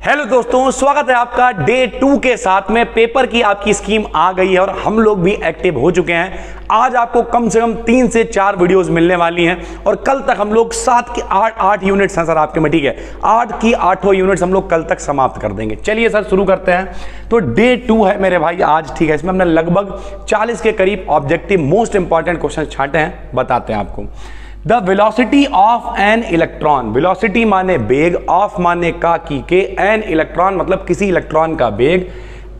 Hello दोस्तों, स्वागत है आपका डे 2 के साथ में। पेपर की आपकी स्कीम आ गई है और हम लोग भी एक्टिव हो चुके हैं। आज आपको कम से कम 3 से 4 वीडियोस मिलने वाली हैं और कल तक हम लोग 7 के 8 यूनिट्स हैं सर आपके में, ठीक है। 8 की 8 यूनिट्स हम लोग कल तक समाप्त कर देंगे। चलिए सर शुरू करते हैं। तो डे 2 है मेरे भाई आज, ठीक है। इसमें हमने लगभग 40 के करीब ऑब्जेक्टिव मोस्ट इंपॉर्टेंट क्वेश्चन छांटे हैं, बताते हैं आपको। The velocity of an electron, velocity माने बेग, ऑफ माने का की के, एन इलेक्ट्रॉन मतलब किसी इलेक्ट्रॉन का बेग,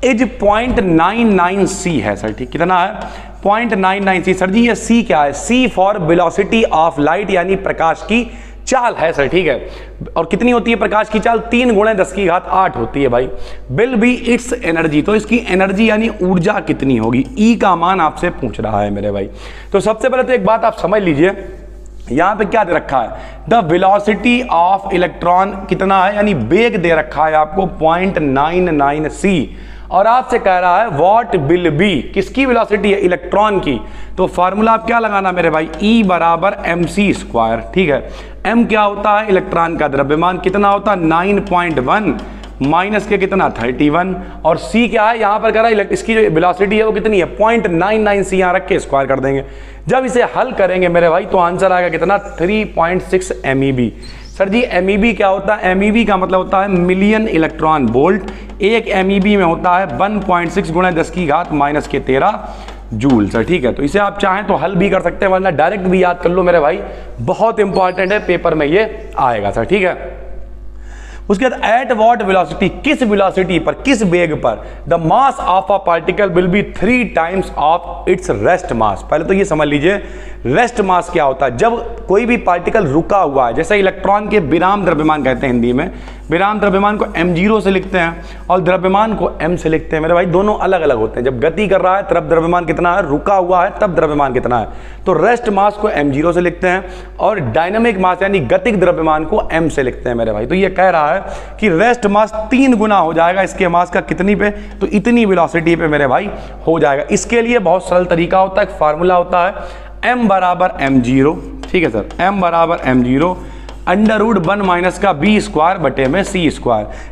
इज 0.99 c है सर, ठीक। कितना है? 0.99 c। सर जी ये c क्या है? c for velocity of light, यानी प्रकाश की चाल है सर, ठीक है। और कितनी होती है प्रकाश की चाल? 3 × 10⁸ होती है भाई। विल बी इट्स एनर्जी, तो इसकी एनर्जी यानी ऊर्जा कितनी होगी? E का मान आपसे पूछ रहा है मेरे भाई। तो सबसे पहले तो एक बात आप समझ लीजिए, यहां पे क्या दे रखा है? द वेलोसिटी ऑफ इलेक्ट्रॉन कितना है, यानी बेग दे रखा है आपको 0.99 c, और आपसे कह रहा है व्हाट विल बी, किसकी वेलोसिटी है? इलेक्ट्रॉन की। तो फार्मूला आप क्या लगाना मेरे भाई? E बराबर mc², ठीक है। m क्या होता है? इलेक्ट्रॉन का द्रव्यमान। कितना होता है? 9.1 माइनस के कितना? 31, और c क्या है? यहां पर कह रहा है इसकी जो वेलोसिटी है वो कितनी है? 0.99 c, यहां रख के स्क्वायर कर देंगे। जब इसे हल करेंगे मेरे भाई तो आंसर आएगा कितना? 3.6 MeV। सर जी MeV क्या होता है? MeV का मतलब होता है मिलियन इलेक्ट्रॉन वोल्ट। 1 MeV में होता है 1.6 × 10⁻⁻13 जूल सर, ठीक है। तो इसे आप चाहें तो हल भी कर सकते हैं, वरना डायरेक्ट भी याद कर लो मेरे भाई, बहुत इंपॉर्टेंट है, पेपर में ये आएगा सर, ठीक है। उसके बाद एट व्हाट वेलोसिटी, किस वेलोसिटी पर, किस वेग पर, the mass of a particle will be 3 times of its rest मास। पहले तो ये समझ लीजिए रेस्ट मास क्या होता है। जब कोई भी पार्टिकल रुका हुआ है, जैसे इलेक्ट्रॉन के विराम द्रव्यमान कहते हैं हिंदी में, विराम द्रव्यमान को m0 से लिखते हैं और द्रव्यमान को m से लिखते हैं मेरे भाई, दोनों अलग अलग होते हैं। जब गति कर रहा है तब द्रव्यमान कितना है, रुका हुआ है तब द्रव्यमान कितना है। तो रेस्ट मास को m0 से लिखते हैं और डायनामिक मास यानी गतिक द्रव्यमान को m से लिखते हैं मेरे भाई। तो ये कह रहा है कि रेस्ट मास 3 गुना हो जाएगा इसके मास का, कितनी पे? तो इतनी वेलोसिटी पे मेरे भाई हो जाएगा। इसके लिए बहुत सरल तरीका होता है, एक फार्मूला होता है m बराबर m0, ठीक है सर। m बराबर m0 √1 माइनस का b² बटे में c²।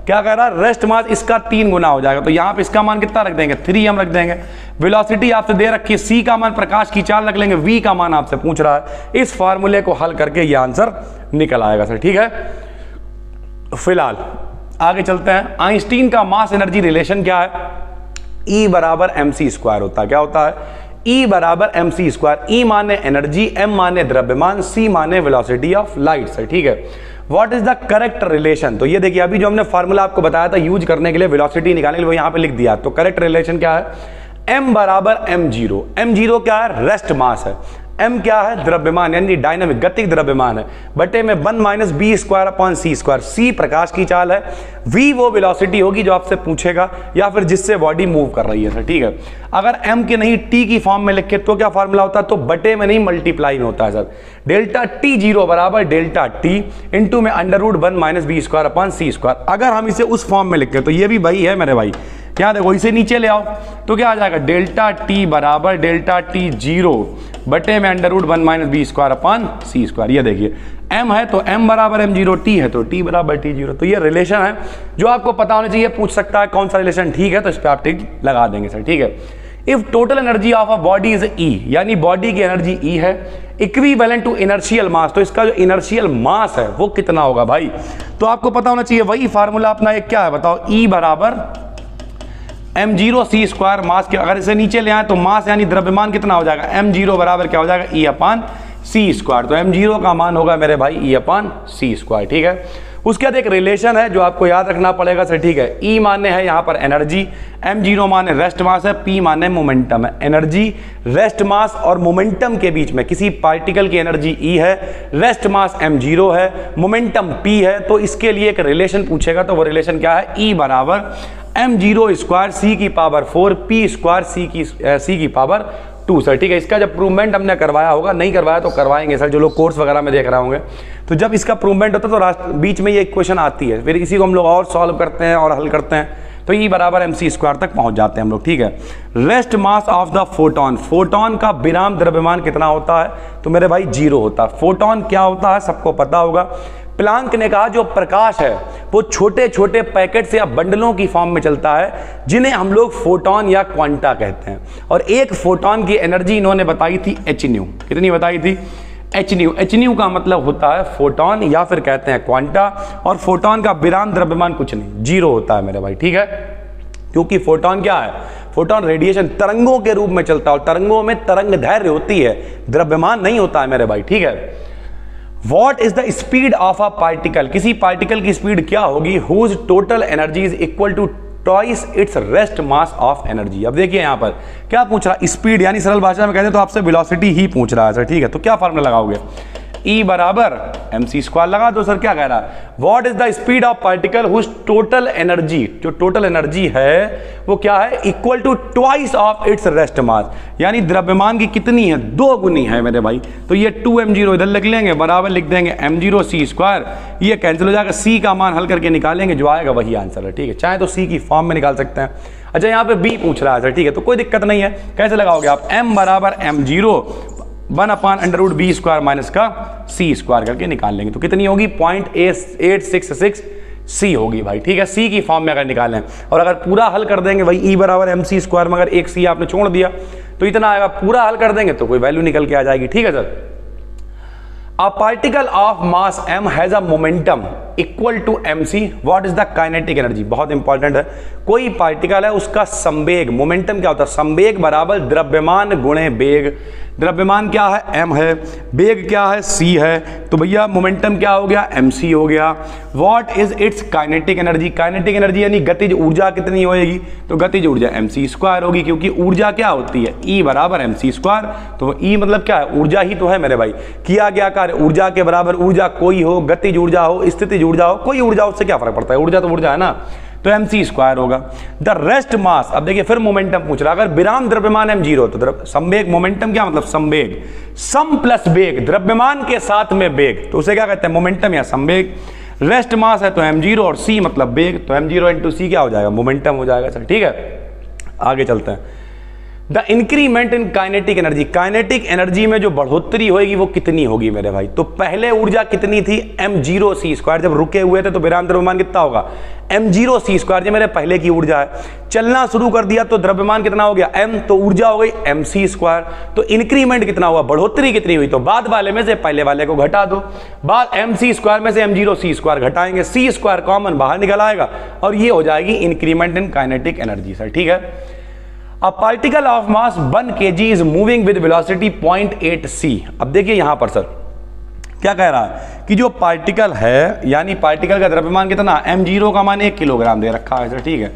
क्या कह रहा है? रेस्ट मास इसका 3 गुना हो जाएगा। तो यहां पे इसका मान कितना रख देंगे? 3 हम रख देंगे। वेलोसिटी आपसे दे रखी है, c का मान प्रकाश की चाल रख लेंगे, v का मान आपसे पूछ रहा है। इस फार्मूले को हल करके ये आंसर निकल आएगा सर, ठीक है। फिलहाल आगे चलते हैं। आइंस्टीन का मास एनर्जी रिलेशन क्या है? E बराबर mc² होता है। क्या होता है? E बराबर mc²। E माने एनर्जी, m माने द्रव्यमान, c माने वेलोसिटी ऑफ लाइट सर, ठीक है। What is the correct relation? तो ये देखिए, अभी जो हमने फार्मूला आपको बताया था यूज करने के लिए, वेलोसिटी निकालने के लिए, वो यहां पे लिख दिया। तो करेक्ट रिलेशन क्या है? m बराबर m0। m0 क्या है? रेस्ट मास है। m क्या है? द्रव्यमान यानी डायनामिक गतिक द्रव्यमान है, बटे में 1 - b² c प्रकाश की चाल है, v वो वेलोसिटी होगी जो आपसे पूछेगा या फिर जिससे बॉडी मूव कर रही है सर, ठीक है। अगर m के नहीं t की फॉर्म में लिखे तो क्या फॉर्मूला होता है? तो बटे में नहीं मल्टीप्लाई में होता है सर। डेल्टा t0 बराबर डेल्टा t इंटू में √1 - b² c²। अगर हम इसे उस फॉर्म में लिखें तो ये भी वही है मेरे भाई। क्या देखो, इसे नीचे ले आओ तो क्या आ जाएगा? डेल्टा t बराबर डेल्टा t0 बटे में √1 - b² c²। ये देखिए m है तो m बराबर m0, t है तो t बराबर t0। तो ये रिलेशन है जो आपको पता होना चाहिए। पूछ सकता है कौन सा रिलेशन ठीक है, तो इस पर आप टिक लगा देंगे सर, ठीक है। If total energy of a body is E, यानी बॉडी की एनर्जी E है, इक्विवेलेंट टू इनर्शियल मास, तो इसका जो इनर्शियल मास है वो कितना होगा भाई? तो आपको पता होना चाहिए वही फार्मूला अपना एक क्या है बताओ? E बराबर m0 c²। मास के अगर इसे नीचे ले आए तो मास यानी द्रव्यमान कितना हो जाएगा? m0 बराबर क्या हो जाएगा? E/c²। तो m0 का मान होगा मेरे भाई E/c², ठीक है। उसके बाद एक रिलेशन है जो आपको याद रखना पड़ेगा सर, ठीक है। E माने है यहाँ पर एनर्जी, m0 माने रेस्ट मास है, p माने मोमेंटम है। एनर्जी, रेस्ट मास और मोमेंटम के बीच में किसी पार्टिकल की एनर्जी E है, रेस्ट मास m0 है, मोमेंटम p है, तो इसके लिए एक रिलेशन पूछेगा। तो वो रिलेशन क्या है? E बराबर m0² c⁴ p² c⁴ sir, ठीक है। इसका जब प्रूवमेंट हमने करवाया होगा, नहीं करवाया तो करवाएंगे सर, जो लोग कोर्स वगैरह में देख रहे होंगे। तो जब इसका प्रूवमेंट होता है तो बीच में ये क्वेश्चन आती है, फिर इसी को हम लोग और सॉल्व करते हैं और हल करते हैं, तो E बराबर mc² तक पहुंच जाते हैं हम लोग, ठीक है। Rest mass of the photon, photon का विराम द्रव्यमान कितना होता है? तो मेरे भाई 0 होता है। फोटोन क्या होता है सबको पता होगा, प्लांक ने कहा जो प्रकाश है वो छोटे छोटे पैकेट्स या बंडलों की फॉर्म में चलता है जिन्हें हम लोग फोटोन या क्वांटा कहते हैं। और एक फोटोन की एनर्जी इन्होंने बताई थी hν। कितनी बताई थी? hν। hν का मतलब होता है फोटोन या फिर कहते हैं क्वांटा। और फोटोन का विराम द्रव्यमान कुछ नहीं, 0 होता है मेरे भाई, ठीक है। क्योंकि फोटोन क्या है? फोटोन रेडिएशन तरंगों के रूप में चलता है और तरंगों में तरंग दैर्घ्य होती है, द्रव्यमान नहीं होता है मेरे भाई, ठीक है। What is the speed of a particle? किसी पार्टिकल की स्पीड क्या होगी? Whose total energy is equal to twice its rest mass of energy। अब देखिए यहां पर क्या पूछ रहा है? स्पीड, यानी सरल भाषा में कहते तो आपसे वेलोसिटी ही पूछ रहा है सर, ठीक है। तो क्या फॉर्मूला लगाओगे? E बराबर mc² लगा दो सर। क्या कह रहा है? What is the speed of particle whose total energy, जो टोटल एनर्जी है वो क्या है? Equal to twice of its rest mass, यानी द्रव्यमान की कितनी है? 2 गुनी है मेरे भाई। तो ये 2m0 इधर लिख लेंगे, बराबर लिख देंगे m0 c²। ये कैंसिल हो जाएगा, c का मान हल करके निकालेंगे, जो आएगा वही आंसर है, ठीक है। चाहे तो c की फॉर्म में निकाल सकते हैं। अच्छा यहाँ पे b पूछ रहा है सर, ठीक है, तो कोई दिक्कत नहीं है। कैसे लगाओगे आप? m बराबर m0 1/√b² माइनस का c² करके निकाल लेंगे। तो कितनी होगी? 0.866 c होगी भाई, ठीक है। c की फॉर्म में अगर निकालें और अगर पूरा हल कर देंगे भाई, E बराबर mc² में अगर एक c आपने छोड़ दिया तो इतना आएगा। पूरा हल कर देंगे तो कोई वैल्यू निकल के आ जाएगी, ठीक है sir. A particle of mass m has a momentum equal to mc. What is the kinetic energy? बहुत इंपॉर्टेंट है। कोई पार्टिकल है उसका संवेग, मोमेंटम क्या होता है? संवेग बराबर द्रव्यमान गुणे वेग। द्रव्यमान क्या है? m है, वेग क्या है? c है। तो भैया मोमेंटम क्या हो गया? mc हो गया। What is it's kinetic energy? Kinetic energy यानी गतिज ऊर्जा कितनी होगी? तो गतिज ऊर्जा mc² होगी, क्योंकि ऊर्जा क्या होती है? E बराबर mc²। तो E मतलब क्या है? ऊर्जा ही तो है मेरे भाई। किया गया कार्य ऊर्जा के बराबर, ऊर्जा कोई हो, गतिज ऊर्जा हो, स्थितिज ऊर्जा हो, कोई ऊर्जा, उससे क्या फर्क पड़ता है? ऊर्जा तो ऊर्जा है ना। तो mc² होगा। द रेस्ट मास, अब देखिए फिर मोमेंटम पूछ रहा है। अगर विराम द्रव्यमान m0 तो संवेग, मोमेंटम क्या मतलब? संवेग, सम प्लस वेग, द्रव्यमान के साथ में वेग, तो उसे क्या कहते हैं? मोमेंटम या संवेग। रेस्ट मास है तो m0 और c मतलब वेग, तो m0 इंटू c क्या हो जाएगा? मोमेंटम हो जाएगा सर, ठीक है। आगे चलते हैं। The increment in kinetic energy, kinetic energy में जो बढ़ोतरी होगी वो कितनी होगी मेरे भाई? तो पहले ऊर्जा कितनी थी? m0 c²। जब रुके हुए थे तो विराम द्रव्यमान कितना होगा? m0 c², ये मेरे पहले की ऊर्जा है। चलना शुरू कर दिया तो द्रव्यमान कितना हो गया? m, तो ऊर्जा हो गई mc²। तो इंक्रीमेंट कितना हुआ? बढ़ोतरी कितनी हुई? तो बाद वाले में से पहले वाले को घटा दो। बाद mc² में से m0 c² घटाएंगे, c² कॉमन बाहर निकल आएगा और ये हो जाएगी increment in kinetic energy sir, ठीक है। A particle of mass 1 kg is moving with velocity 0.8 c। अब देखिए यहां पर सर क्या कह रहा है कि जो पार्टिकल है, यानी पार्टिकल का द्रव्यमान कितना? m0 का मान 1 किलोग्राम दे रखा है सर, ठीक है।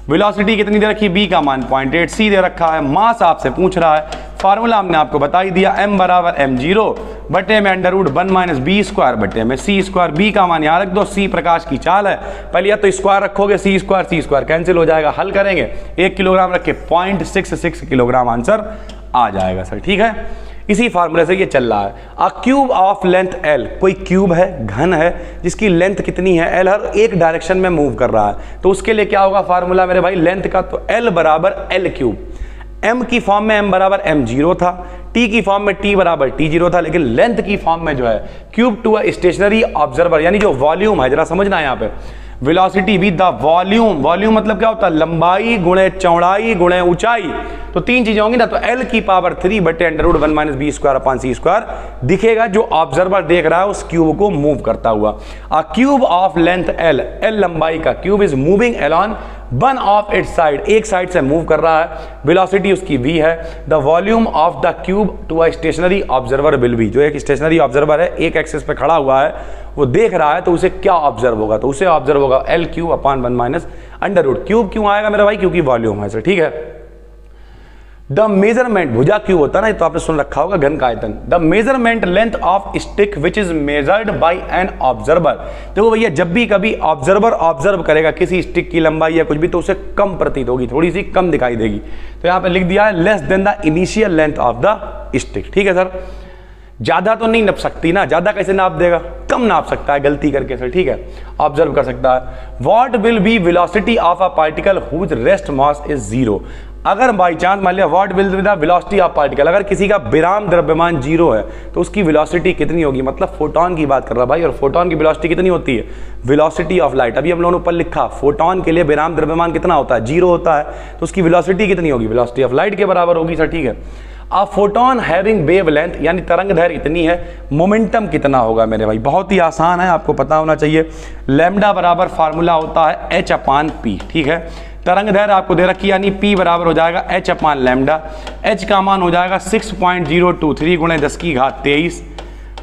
वेलोसिटी कितनी दे रखी? b का मान 0.8 c दे रखा है। मास आपसे पूछ रहा है, फार्मूला हमने आपको बता ही दिया, m बराबर m0 बटे में √1 - b² बटे में c²। b का मान यहाँ रख दो, c प्रकाश की चाल है, पहले या तो स्क्वायर रखोगे, c² कैंसिल हो जाएगा, हल करेंगे 1 किलोग्राम रख के 0.66 किलोग्राम आंसर आ जाएगा सर, ठीक है। इसी फार्मूले से ये चल रहा है। अ क्यूब ऑफ लेंथ l, कोई क्यूब है, घन है, जिसकी लेंथ कितनी है? l, हर एक डायरेक्शन में मूव कर रहा है। तो उसके लिए क्या होगा फार्मूला मेरे भाई? लेंथ का, तो l बराबर l³। m की फॉर्म में m बराबर m0 था, t की फॉर्म में t बराबर t0 था, लेकिन लेंथ की फॉर्म में जो है cube to a stationary observer, यानी जो वॉल्यूम है, जरा समझना है यहाँ पे, velocity with the volume. Volume मतलब क्या होता है? लंबाई गुणे चौड़ाई गुणे ऊंचाई। तो तीन चीजें होंगी ना, तो l की पावर 3 बटे √1 - b² c² दिखेगा, जो ऑब्जर्वर देख रहा है उस क्यूब को मूव करता हुआ। A cube of length l, l लंबाई का cube is moving along one of its side, एक साइड से मूव कर रहा है, वेलोसिटी उसकी v है। The volume of the cube to a stationary observer will be, जो एक स्टेशनरी ऑब्जर्वर है, एक एक्सिस पे खड़ा हुआ है, वो देख रहा है, तो उसे क्या ऑब्जर्व होगा? तो उसे ऑब्जर्व होगा l³ / √1। क्यूब क्यों आएगा मेरा भाई? क्योंकि वॉल्यूम है सर, ठीक है। द मेजरमेंट, भुजा क्यूब होता है ना, तो आपने सुन रखा होगा घन का आयतन। The measurement length of stick which is measured by an observer. देखो भैया, जब भी कभी ऑब्जर्वर ऑब्जर्व करेगा किसी स्टिक की लंबाई या कुछ भी, तो उसे कम प्रतीत होगी, थोड़ी सी कम दिखाई देगी। तो यहाँ पे लिख दिया है less than the initial length of the stick, ठीक है सर। ज्यादा तो नहीं नाप सकती ना, ज्यादा कैसे नाप देगा, कम नाप सकता है गलती करके सर, ठीक है, ऑब्जर्व कर सकता है। What will be velocity of a particle whose rest mass is 0। अगर बाई चांस मान लिया what will be the velocity of particle, अगर किसी का विराम द्रव्यमान 0 है तो उसकी वेलोसिटी कितनी होगी, मतलब फोटोन की बात कर रहा भाई, और फोटोन की वेलोसिटी कितनी होती है, वेलोसिटी ऑफ लाइट। अभी हम लोगों ने ऊपर लिखा फोटोन के लिए विराम द्रव्यमान कितना होता है, 0 होता है, तो उसकी वेलोसिटी कितनी होगी, वेलोसिटी ऑफ लाइट के बराबर होगी सर, ठीक है। अ फोटोन हैविंग वेवलेंथ यानी तरंग दैर्घ्य इतनी है, मोमेंटम कितना होगा मेरे भाई, बहुत ही आसान है, आपको पता होना चाहिए। लैम्डा बराबर फार्मूला होता है h/p, ठीक है। तरंग दैर्घ्य आपको दे रखी यानी p बराबर हो जाएगा h/लैम्डा, h का मान हो जाएगा 6.023 गुणे 10⁻23,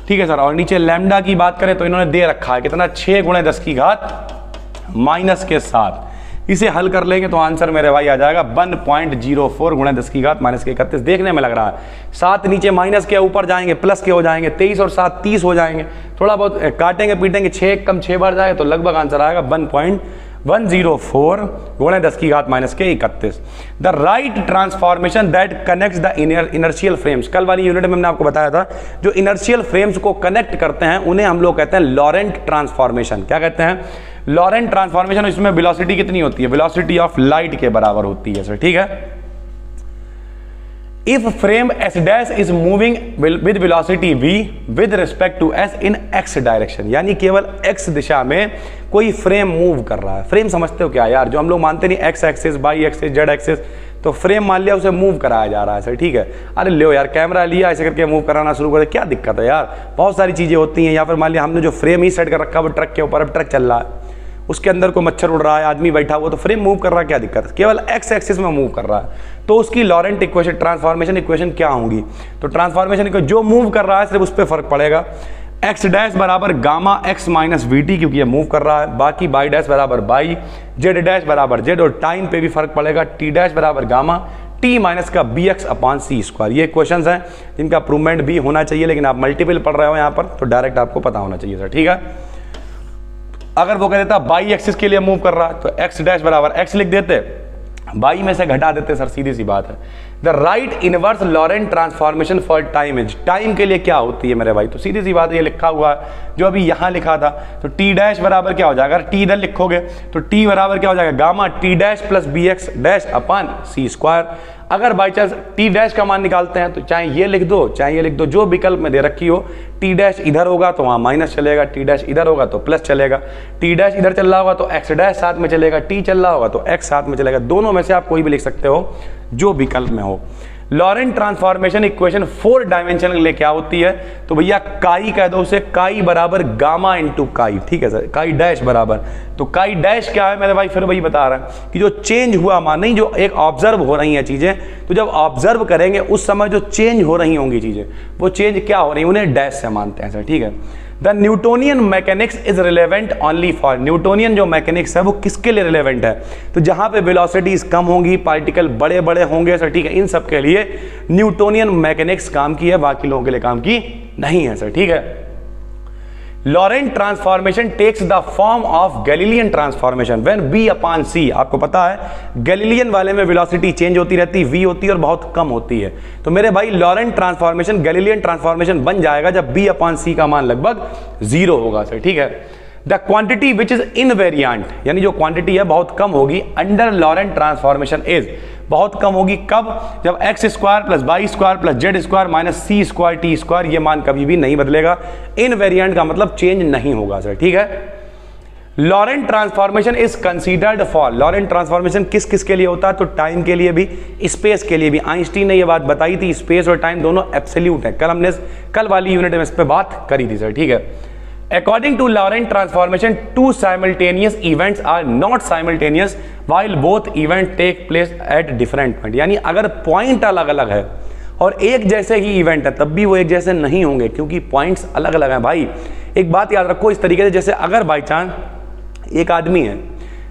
ठीक है सर। और नीचे लैम्डा की बात करें तो इन्होंने दे रखा है कितना, 6 गुणे 10⁻⁻7। इसे हल कर लेंगे तो आंसर मेरे भाई आ जाएगा 1.04 गुणे 10⁻31। देखने में लग रहा है 7 नीचे माइनस के, ऊपर जाएंगे प्लस के हो जाएंगे, 23 और 7 30 हो जाएंगे, थोड़ा बहुत काटेंगे पीटेंगे, 6 कम 6 बार जाए तो लगभग आंसर आएगा 1.104 गुणे 10⁻31। The right transformation that connects the inertial frames, कल वाली यूनिट में हमने आपको बताया था जो इनर्शियल फ्रेम्स को कनेक्ट करते हैं उन्हें हम लोग कहते हैं लॉरेंट ट्रांसफॉर्मेशन। क्या कहते हैं, लॉरेंट ट्रांसफॉर्मेशन। इसमें वेलोसिटी कितनी होती है, वेलोसिटी ऑफ लाइट के बराबर होती है सर, ठीक है। If frame s dash is moving with velocity v with respect to s in x direction, यानी केवल x दिशा में कोई फ्रेम मूव कर रहा है। फ्रेम समझते हो क्या यार, जो हम लोग मानते नहीं x axis, y axis, z axis, तो फ्रेम मान लिया उसे मूव कराया जा रहा है सर, ठीक है। अरे लो यार कैमरा लिया ऐसे करके मूव कराना शुरू कर दे, क्या दिक्कत है यार, बहुत सारी चीजें होती हैं। या फिर मान लिया हमने जो फ्रेम ही सेट कर रखा है वो ट्रक के ऊपर, अब ट्रक चल रहा है, उसके अंदर कोई मच्छर उड़ रहा है, आदमी बैठा हुआ, तो फ्रेम मूव कर रहा है, क्या दिक्कत है, केवल एक्स एक्सिस में मूव कर रहा है। तो उसकी लॉरेंट इक्वेशन, ट्रांसफॉर्मेशन इक्वेशन क्या होंगी, तो ट्रांसफॉर्मेशन इक्वेशन जो मूव कर रहा है सिर्फ उस पर फर्क पड़ेगा। एक्स डैश बराबर gamma x minus we T, क्योंकि ये मूव कर रहा है, बाकी बाई डैश बराबर बाई, जेड डैश बराबर जेड, और टाइम पे भी फर्क पड़ेगा, टी डैश बराबर गामा टी माइनस का B x upon C square. ये क्वेश्चंस हैं जिनका प्रूवमेंट भी होना चाहिए, लेकिन आप मल्टीपल पढ़ रहे हो यहाँ पर तो डायरेक्ट आपको पता होना चाहिए सर, ठीक है। अगर वो कह देता बाई एक्सिस के लिए मूव कर रहा है तो एक्स डैश बराबर एक्स लिख देते, बाई में से घटा देते सर, सीधी सी बात है। The right inverse Laurent transformation for time is, time के लिए क्या होती है मेरे भाई, तो सीधी सी बात है, ये लिखा हुआ है जो अभी यहां लिखा था, तो टी डैश बराबर क्या हो जाएगा, टी इधर लिखोगे तो टी बराबर क्या हो जाएगा, gamma T dash plus B X dash upon C square. अगर बाई चांस टी डैश का मान निकालते हैं तो चाहे ये लिख दो चाहे ये लिख दो, जो विकल्प में दे रखी हो, टी डैश इधर होगा तो वहां माइनस चलेगा, टी डैश इधर होगा तो प्लस चलेगा, टी डैश इधर चल रहा होगा तो एक्स डैश साथ में चलेगा, टी चल रहा होगा तो एक्स साथ में चलेगा, दोनों में से आप कोई भी लिख सकते हो जो विकल्प में हो। लॉरेंट ट्रांसफॉर्मेशन इक्वेशन 4 डायमेंशन के लिए क्या होती है, तो भैया काई कह दो उसे, काई बराबर गामा इंटू काई, ठीक है सर, काई डैश बराबर, तो काई डैश क्या है मेरे भाई, फिर वही बता रहा है कि जो चेंज हुआ मान, नहीं जो एक ऑब्जर्व हो रही हैं चीजें, तो जब ऑब्जर्व करेंगे उस समय जो चेंज हो रही होंगी चीजें, वो चेंज क्या हो रही है उन्हें डैश से मानते हैं सर, ठीक है। The Newtonian mechanics is relevant only for, Newtonian जो मैकेनिक्स है वो किसके लिए रिलेवेंट है, तो जहां पे वेलोसिटीज कम होंगी, पार्टिकल बड़े बड़े होंगे सर, ठीक है, इन सब के लिए न्यूटोनियन मैकेनिक्स काम की है, बाकी लोगों के लिए काम की नहीं है सर, ठीक है। Lorentz transformation takes the form of Galilean transformation when v upon c, आपको पता है गैलीलियन वाले में वेलोसिटी चेंज होती रहती, v होती है और बहुत कम होती है, तो मेरे भाई लॉरेंट ट्रांसफॉर्मेशन गैलीलियन ट्रांसफॉर्मेशन बन जाएगा जब b अपॉन c का मान लगभग 0 होगा सर, ठीक है। The quantity which is invariant, यानी जो क्वांटिटी है बहुत कम होगी अंडर लॉरेंट ट्रांसफॉर्मेशन इज, बहुत कम होगी कब, जब X square plus Y square plus Z square minus C square T square, ये मान कभी भी नहीं बदलेगा। इनवेरिएंट का मतलब चेंज नहीं होगा सर, ठीक है। Lorentz transformation is considered for, Laurent transformation किस किस के लिए होता है, तो टाइम के लिए भी, स्पेस के लिए भी। आइंस्टीन ने ये बात बताई थी, स्पेस और टाइम दोनों एब्सोल्यूट है, कल वाली यूनिट में इस पर बात करी थी सर, ठीक है। According to Lorentz transformation, two simultaneous events are not simultaneous while both events take place at different point, यानी अगर पॉइंट अलग अलग है और एक जैसे ही इवेंट है तब भी वो एक जैसे नहीं होंगे क्योंकि पॉइंट्स अलग अलग हैं भाई। एक बात याद रखो इस तरीके से, जैसे अगर बाई चांस एक आदमी है,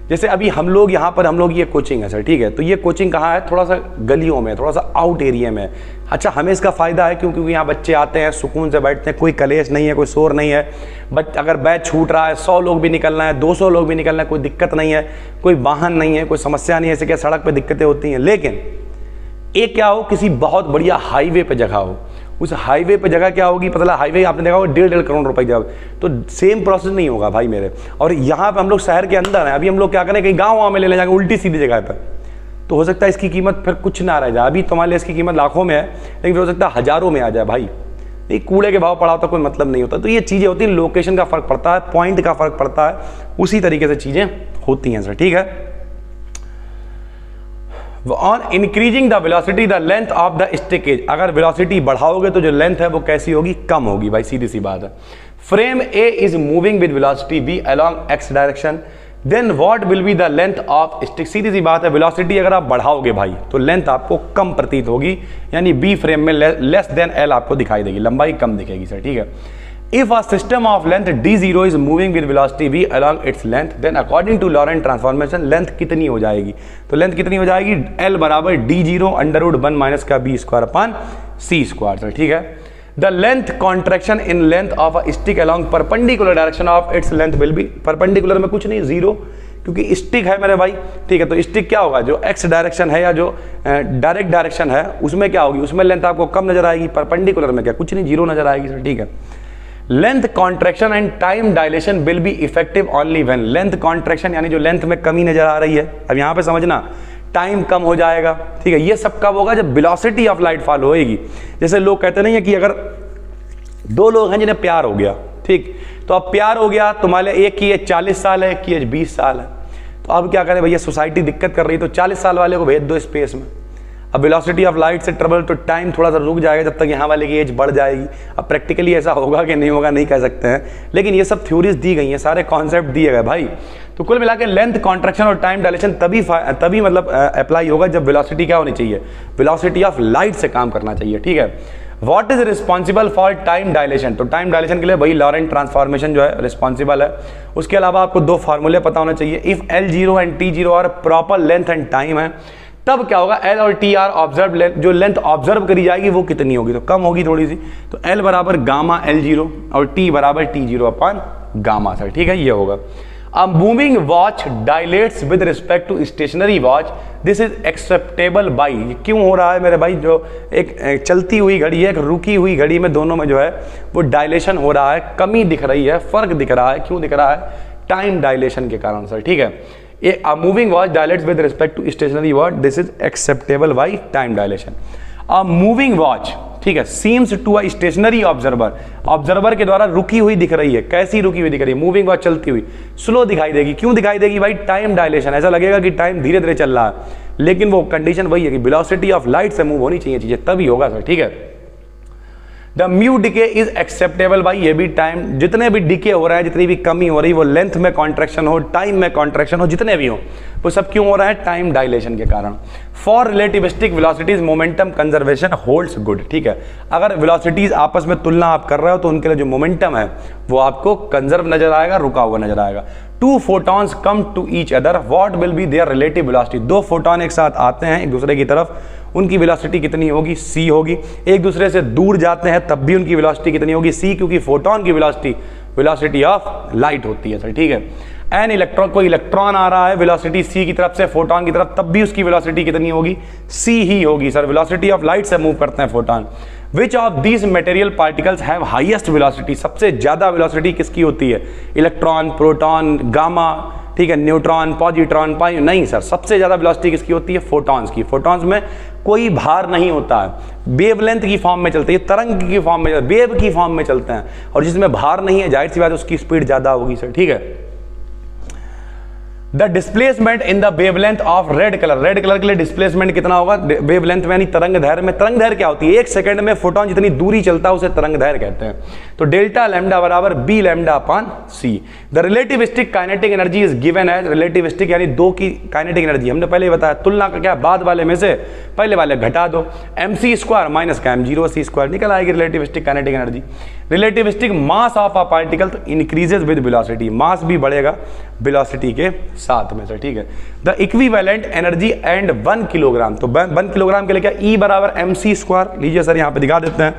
जैसे अभी हम लोग यहाँ पर, हम लोग ये कोचिंग है सर, ठीक है, तो ये कोचिंग कहाँ है, थोड़ा सा गलियों में, थोड़ा सा आउट एरिया में। अच्छा, हमें इसका फ़ायदा है क्योंकि यहाँ बच्चे आते हैं, सुकून से बैठते हैं, कोई कलेश नहीं है, कोई शोर नहीं है। बट अगर बैच छूट रहा है, 100 लोग भी निकलना है, 200 लोग भी निकलना है, कोई दिक्कत नहीं है, कोई वाहन नहीं है, कोई समस्या नहीं है। ऐसे क्या सड़क पर दिक्कतें होती हैं, लेकिन एक क्या हो, किसी बहुत बढ़िया हाईवे पर जगह हो, उस हाईवे पे जगह क्या होगी पता, हाईवे आपने देखा होगा 1.5 करोड़ रुपए जगह, तो सेम प्रोसेस नहीं होगा भाई मेरे। और यहाँ पे हम लोग शहर के अंदर हैं, अभी हम लोग क्या करें, कहीं गाँव में ले जाएंगे उल्टी सीधी जगह पर, तो हो सकता है इसकी कीमत फिर कुछ ना रह जाए। अभी तुम्हारे लिए इसकी कीमत लाखों में है, लेकिन हो सकता है हजारों में आ जाए भाई। ये कूड़े के भाव पड़ा होता कोई मतलब नहीं होता। तो ये चीज़ें होती हैं, लोकेशन का फर्क पड़ता है, पॉइंट का फर्क पड़ता है, उसी तरीके से चीज़ें होती हैं सर, ठीक है। On increasing the velocity the length of the stickage, अगर वेलोसिटी बढ़ाओगे तो जो लेंथ है वो कैसी होगी, कम होगी भाई, सीधी सी बात है। Frame A is moving with velocity B along X direction, then what will be the length of stick, सीधी सी बात है, वेलोसिटी अगर आप बढ़ाओगे भाई तो लेंथ आपको कम प्रतीत होगी, यानी बी फ्रेम में लेस देन एल आपको दिखाई देगी, लंबाई कम दिखेगी सर, ठीक है। If a system of length d0 is moving with velocity v along its length, then according to Lorentz transformation length कितनी हो जाएगी, तो लेंथ कितनी हो जाएगी, L बराबर d0 अंडर रूट 1 माइनस का b square upon c square sir, ठीक है। The length contraction in length of a stick along perpendicular direction of its length will be, perpendicular में कुछ नहीं, जीरो, क्योंकि स्टिक है मेरे भाई, ठीक है। तो स्टिक क्या होगा, जो एक्स डायरेक्शन है या जो डायरेक्ट डायरेक्शन है उसमें क्या होगी, उसमें लेंथ आपको कम नजर आएगी, परपेंडिकुलर में क्या कुछ नहीं, जीरो नजर आएगी सर, ठीक है। Length contraction and time dilation will be effective only when, length contraction यानी जो लेंथ में कमी नजर आ रही है, अब यहां पे समझना टाइम कम हो जाएगा, ठीक है। ये सब कब होगा, जब वेलोसिटी ऑफ लाइट फॉल होएगी। जैसे लोग कहते नहीं है कि अगर दो लोग हैं जिन्हें प्यार हो गया, ठीक, तो अब प्यार हो गया, तुम्हारे एक की एज 40 साल है, एक की एज 20 साल है, तो अब क्या करें भैया, सोसाइटी दिक्कत कर रही है तो 40 साल वाले को भेज दो स्पेस में। अब वेलोसिटी ऑफ लाइट से ट्रेवल तो टाइम थोड़ा सा रुक जाएगा जब तक यहाँ वाले की एज बढ़ जाएगी। अब प्रैक्टिकली ऐसा होगा कि नहीं होगा नहीं कह सकते हैं, लेकिन ये सब थ्योरीज दी गई हैं, सारे कॉन्सेप्ट दिए गए भाई। तो कुल मिला के लेंथ कॉन्ट्रैक्शन और टाइम डायलेशन तभी मतलब अप्लाई होगा जब वेलोसिटी क्या होनी चाहिए, वेलोसिटी ऑफ लाइट से काम करना चाहिए, ठीक है। What is responsible for time dilation, तो टाइम डायलेशन के लिए भाई लॉरेंट ट्रांसफॉर्मेशन जो है रिस्पॉन्सिबल है। उसके अलावा आपको दो फार्मूले पता होना चाहिए, if L0 and T0 are proper length and time है, तब क्या होगा, L और T आर ऑब्जर्व लेंथ, जो लेंथ ऑब्जर्व करी जाएगी वो कितनी होगी, तो कम होगी थोड़ी सी, तो L बराबर गामा L0 और T बराबर T0 अपान गामा सर, ठीक है, ये होगा। A moving watch dilates with respect to stationary watch. This is acceptable by, क्यों हो रहा है मेरे भाई, जो एक चलती हुई घड़ी है, एक रुकी हुई घड़ी में, दोनों में जो है वो डायलेशन हो रहा है, कमी दिख रही है, फर्क दिख रहा है, क्यों दिख रहा है, टाइम डायलेशन के कारण सर, ठीक है। A moving watch dilates with respect to stationary watch. This is acceptable by time dilation. A moving watch, ठीक है, seems to a stationary observer, observer के द्वारा रुकी हुई दिख रही है, कैसी रुकी हुई दिख रही है, मूविंग वॉच चलती हुई, स्लो दिखाई देगी, क्यों दिखाई देगी भाई, टाइम डायलेशन, ऐसा लगेगा कि टाइम धीरे धीरे चल रहा है, लेकिन वो कंडीशन वही है कि वेलोसिटी ऑफ लाइट से मूव होनी चाहिए चीजें, तभी होगा सर, ठीक है। The mu decay is acceptable भाई, ये भी टाइम, जितने भी डिके हो रहा है, जितनी भी कमी हो रही है, वो लेंथ में कॉन्ट्रैक्शन हो, टाइम में कॉन्ट्रैक्शन हो, जितने भी हो, वो सब क्यों हो रहा है, टाइम डायलेशन के कारण। For relativistic velocities momentum conservation holds good, ठीक है। अगर वेलोसिटीज आपस में तुलना आप कर रहे हो तो उनके लिए जो मोमेंटम है वो आपको कंजर्व नजर आएगा, रुका हुआ नजर आएगा। Two photons come to each other, what will be there relative velocity, दो फोटॉन एक साथ आते हैं एक दूसरे की तरफ, उनकी वेलोसिटी कितनी होगी, c होगी। एक दूसरे से दूर जाते हैं तब भी उनकी वेलोसिटी कितनी होगी, c, क्योंकि फोटॉन की वेलोसिटी ऑफ लाइट होती है सर, ठीक है। एन इलेक्ट्रॉन, कोई इलेक्ट्रॉन आ रहा है वेलोसिटी c की तरफ से फोटॉन की तरफ, तब भी उसकी वेलोसिटी कितनी होगी, c ही होगी सर, वेलोसिटी ऑफ लाइट से मूव करते हैं photon. Which of these material particles have highest velocity, सबसे ज्यादा वेलोसिटी किसकी होती है, इलेक्ट्रॉन, प्रोटॉन, गामा, ठीक है, न्यूट्रॉन, पॉजिट्रॉन, नहीं सर, सबसे ज्यादा वेलोसिटी किसकी होती है, फोटॉन्स की। फोटॉन्स में कोई भार नहीं होता है, वेवलेंथ की फॉर्म में चलते हैं, तरंग की फॉर्म में, वेव की फॉर्म में चलते हैं, और जिसमें भार नहीं है जाहिर सी बात उसकी स्पीड ज्यादा होगी सर, ठीक है। The displacement in the wavelength of red colour, red colour के लिए डिस्प्लेसमेंट कितना होगा वेवलेंथ में, यानी तरंग दैर्घ्य में। तरंग दैर्घ्य क्या होती है, एक सेकंड में फोटोन जितनी दूरी चलता है उसे तरंग दैर्घ्य कहते हैं। तो डेल्टा लैम्डा बराबर B lambda upon C. The relativistic kinetic energy is given as, relativistic यानी दो की काइनेटिक एनर्जी, हमने पहले बताया, तुलना का क्या, बाद वाले में से पहले वाले घटा दो, mc स्क्वायर माइनस का m0 c स्क्वायर, निकल आएगी relativistic kinetic energy. Relativistic mass of a particle तो इंक्रीजेज विद वेलोसिटी, मास भी बढ़ेगा वेलोसिटी के साथ में सर, ठीक है। The equivalent energy and 1 kilogram, तो 1 किलोग्राम के लिए क्या, E बराबर mc स्क्वायर, लीजिए सर यहाँ पे दिखा देते हैं।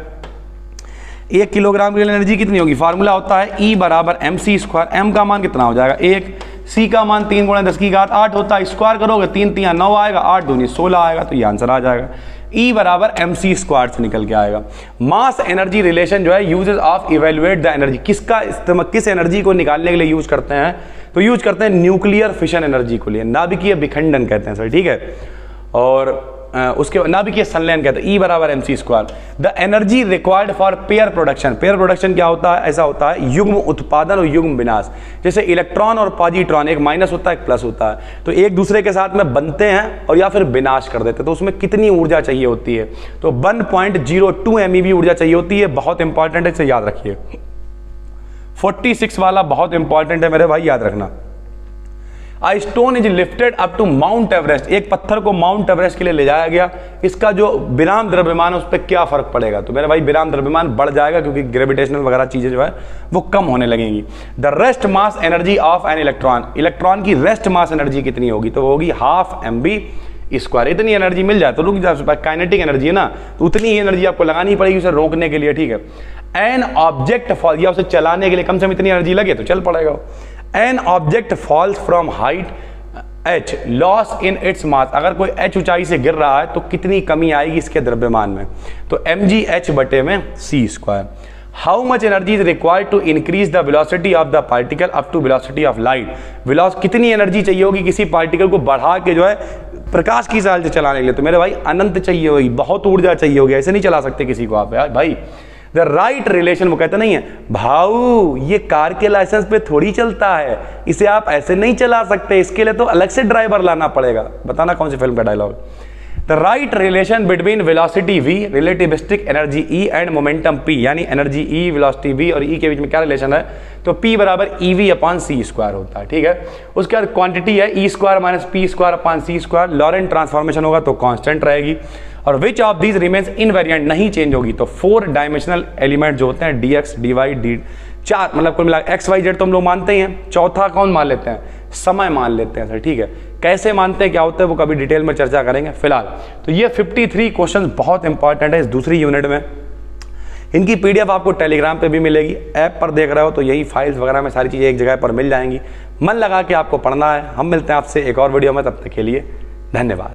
1 किलोग्राम के लिए एनर्जी कितनी होगी, फार्मूला होता है E बराबर mc स्क्वायर, m का मान कितना हो जाएगा 1, c का मान 3 × 10⁻8 होता है, स्क्वायर करोगे 3 × 3 = 9 आएगा, 8 दूनी 16 आएगा, तो ये आंसर आ जाएगा। E बराबर mc स्क्वायर से निकल के आएगा। मास एनर्जी रिलेशन जो है uses of evaluate the energy, किसका इस्तेमाल, किस एनर्जी को निकालने के लिए यूज करते हैं, तो यूज करते हैं न्यूक्लियर फिशन एनर्जी को लिए, नाभिकीय विखंडन कहते हैं सर, ठीक है। और उसके नाभिकीय संलयन कहते हैं। E बराबर mc square. The energy required for pair production, pair production क्या होता है, ऐसा होता है युग्म उत्पादन और युग्म विनाश। जैसे इलेक्ट्रॉन और पॉजिट्रॉन, एक माइनस होता है एक प्लस होता है, तो एक दूसरे के साथ में बनते हैं और या फिर विनाश कर देते हैं, तो उसमें कितनी ऊर्जा चाहिए होती है, तो 1.02 MeV ऊर्जा चाहिए होती है। बहुत इंपॉर्टेंट है, इसे याद रखिए। 46 वाला बहुत इंपॉर्टेंट है मेरे भाई, याद रखना। A stone is lifted up to Mount Everest, एक पत्थर को माउंट एवरेस्ट के लिए ले जाया गया, इसका जो विराम द्रव्यमान है उस पर क्या फर्क पड़ेगा, तो मेरे भाई विराम द्रव्यमान बढ़ जाएगा क्योंकि ग्रेविटेशनल वगैरह चीजें जो है वो कम होने लगेंगी। The rest mass energy of an electron, electron की रेस्ट मास एनर्जी कितनी होगी, तो वो होगी 12 mv स्क्वायर। इतनी एनर्जी मिल जाए तो रुक जाए, काइनेटिक एनर्जी है ना, तो उतनी ही एनर्जी आपको लगानी पड़ेगी उसे रोकने के लिए, ठीक है। एन ऑब्जेक्ट फॉल, या उसे चलाने के लिए कम से कम इतनी एनर्जी लगे तो चल पड़ेगा। An object falls from height h, loss in its mass, अगर कोई h ऊंचाई से गिर रहा है तो कितनी कमी आएगी इसके द्रव्यमान में, तो mgh बटे में c square. How much energy is required to increase the velocity of the particle up to velocity of light, कितनी एनर्जी चाहिए होगी किसी पार्टिकल को बढ़ा के जो है प्रकाश की चाल से चलाने के लिए, तो मेरे भाई अनंत चाहिए होगी, बहुत ऊर्जा चाहिए होगी, ऐसे नहीं चला सकते किसी को आप यार भाई। द राइट रिलेशन, वो कहते नहीं है भाऊ ये कार के लाइसेंस पे थोड़ी चलता है, इसे आप ऐसे नहीं चला सकते, इसके लिए तो अलग से ड्राइवर लाना पड़ेगा। बताना कौन सी फिल्म का dialogue. The right relation between velocity v, relativistic energy E and momentum P, यानी एनर्जी E, वेलोसिटी v और E के बीच में क्या रिलेशन है, तो P बराबर EV अपॉन C स्क्वायर होता है, ठीक है। उसके बाद क्वांटिटी है E square minus P square upon C square, Laurent transformation होगा तो कांस्टेंट रहेगी। और which of these remains invariant, नहीं चेंज होगी, तो 4 डायमेंशनल एलिमेंट जो होते हैं dx dy d, 4 मतलब कुल मिला x y z तो हम लोग मानते ही हैं, चौथा कौन मान लेते हैं, समय मान लेते हैं सर, ठीक है। कैसे मानते हैं क्या होता है वो कभी डिटेल में चर्चा करेंगे। फिलहाल तो ये 53 क्वेश्चन बहुत इंपॉर्टेंट है इस दूसरी यूनिट में। इनकी पीडीएफ आपको टेलीग्राम पे भी मिलेगी, ऐप पर देख रहे हो तो यही फाइल्स वगैरह में सारी चीज़ें एक जगह पर मिल जाएंगी। मन लगा के आपको पढ़ना है। हम मिलते हैं आपसे एक और वीडियो में, तब तक के लिए धन्यवाद।